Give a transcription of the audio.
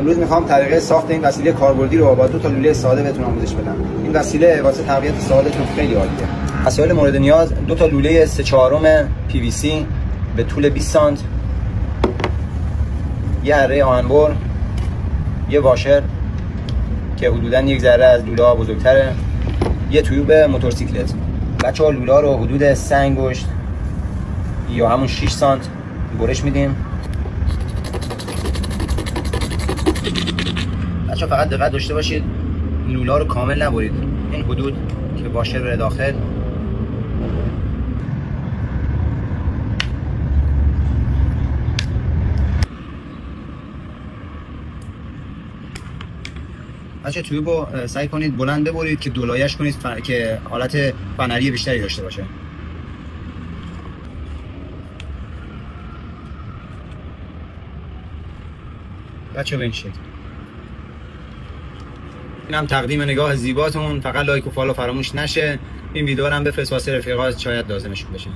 امروز میخوام طریقه ساخت این وسیله کاربردی رو با 2 تا لوله ساده بهتون آموزش بدم. این وسیله واسه تقویت ساعدتون خیلی عالیه. وسایل مورد نیاز: 2 تا لوله 3/4 PVC به طول 20 سانت، یه اره آهنبر، یه واشر که حدوداً 1 ذره از لوله ها بزرگتره، یه تیوب موتورسیکلت. بچه‌ها لوله رو حدود 3 انگشت یا همون 6 سانت برش میدیم. بچه‌ها فقط دقت داشته باشید لوله رو کامل نبرید، این حدود که واشر بره داخل. بچه تیوب رو سعی کنید بلند ببرید که دولایش کنید که حالت فنری بیشتری داشته باشه. بچه به این شکل. اینم تقدیم نگاه زیباتون. فقط لایک و فالو فراموش نشه. این ویدیو رو هم بفرست واسه رفیقات شاید لازمشون بشه.